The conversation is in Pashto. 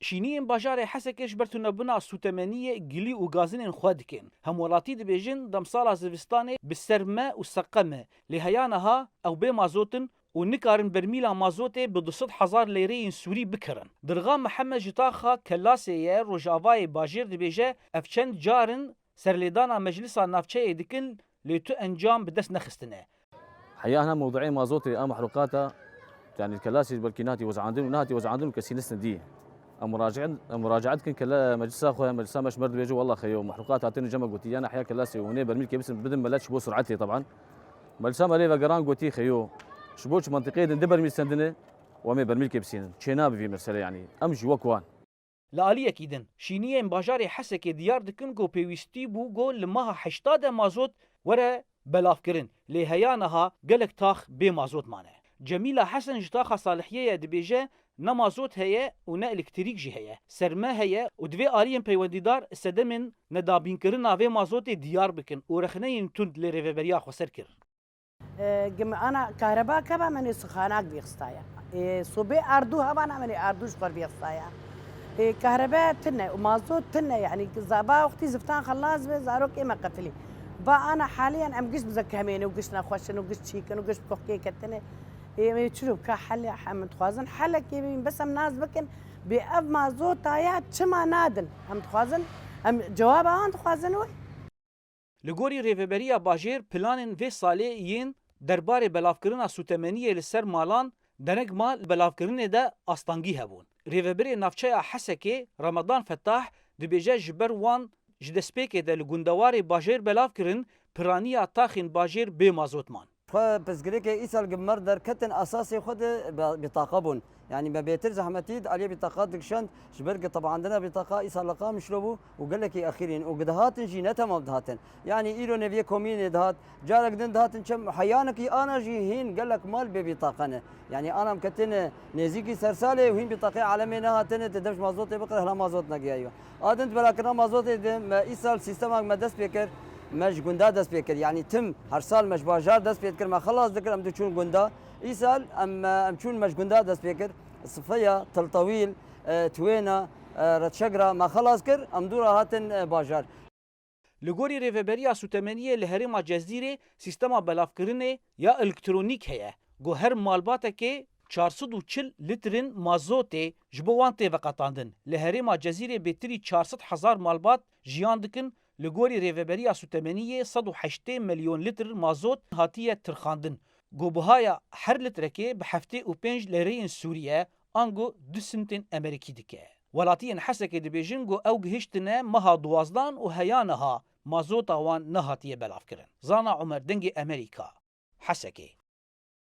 شینین باجار حسکش برتونه بنا سوتمنیه گلی و گازین خود دکن. هم ولاتی دبیجن دم سال زوستانه بسرمه و سقمه لهیانها او به مازوتن و نکارن برمیلا مازوته به 200,000 لیره سوری بکرن. درغام محمد جتاخا کلاسیه روجاوای باجر دبیجه افچند جارن سرلیدانا مجلسا نافچه دکن لیتو انجام بدست نخستنه. حقيقة هنا موضوعين مازوتي محروقاتها يعني الكلاسي بالكيناتي وزعاندن وناتي وزعاندن كسينسن دي مراجعتكن كلا مجلس اخويا مجلس مش مرد بيجوا والله خيو محروقات هاتين جمع قوتي انا احيانا كلاسي وني برميل كيبس بدن ملاتش بو سرعتي طبعا مجلس ما لي قران قوتي خيو شبوش منطقيه دبر ميل سندنه ومي برميل كيبسين تشيناب في مرسله يعني امشي وكوان لالی اکیدن شینیه باجار حسک دیار دکن گو پیوستی بو گو لماها 80 مازوت وره بلاف کرن لهیانها گلک تاخ به مازوت مانه جمیلا حسن جتاخ صالحیه دبیجه نه مازوت هيا و نه الکتریک جی هيا سرما هيا و دوی آرین پیوندیدار سدمن ندابین کرن آوه مازوت دیار بکن و رخنین تند لریوبریا خسر کر انا كهرباء كبا من سخانات بيخصايا صوبي اردو هبا انا من اردوش قر بيخصايا كهرباء تنا ومازوت تنا يعني زابا وقتي زفتان خلاص بزاروك إما قتلي با أنا حاليا أم قش بزكامين وقشنا خوشن وقش تشيكن وقش بكوكي كتنا يشوف كحل حمد خوازن حلك يبين بس أم ناس بكن بأب مازوت آيات شما نادن أم تخوازن أم جوابها أنت خوازن وي لگوری ریوبریا باجر پلانن و ساله ین درباره بلافکرنا سوتمنیه لسر مالان دنگ مال بلافکرنه ده آستانگی هبون. ریوبری نافچه حسکه رمضان فتاح دبیجه جبر وان جدسپیکه ده لگوندوار باجر بلافکرن پرانی تاخین باجر به مازوت مان. بس قريك إيسال جمر در كتن أساسي خد بطاقة يعني ما بيتر زحمتيد عليه بطاقات دكشان شبرق طبعا عندنا بطاقة إيسال لقام يشربوا وقال لك أخيرين وقدهاتن جينتها ما بدهاتن يعني إيرو نبيه كومين دهات جارك دن دهاتن كم حيانك أنا جيهين قال لك مال ببطاقة يعني أنا مكتن نزيكي سرسالة وهين بطاقة عالمي نهاتن تدمش مازوت بقر هلا مازوت نجي أيوة أدنت بلاكنا مازوت ما إيسال سيستمك ما دست بيكر مش جندا دست بيكر يعني تم هر سال مش باجار دست بيكر ما خلاص ذكر ام تشون جندا يسال ام تشون مش جندا دست بيكر صفيه تل طويل توينا رتشقرا ما خلاص كر ام دورا هاتن باجار لگوری ریوبریا سوتمنیه لهرما جزیره سیستما بلافکرنه یا الکترونیک هيا گو هر مالباته که 440 لترن مازوته جبوانته وقتاندن لهرما جزیره بتری 400,000 مالبات جیان دکن لگوری ریوبریا سوتمنیه 180 مليون لتر مازوت هاتیه ترخاندن گو بهایا هر لترکه به 75 لیره سوریه آنگو 2 سنت امریکی دکه ولاتین حسکه دبیجن گو او گهشتنه مها دوازدان و هیانها مازوت وان نهاتیه بلاف کرن زانا عمر دنگ امریکا حسکه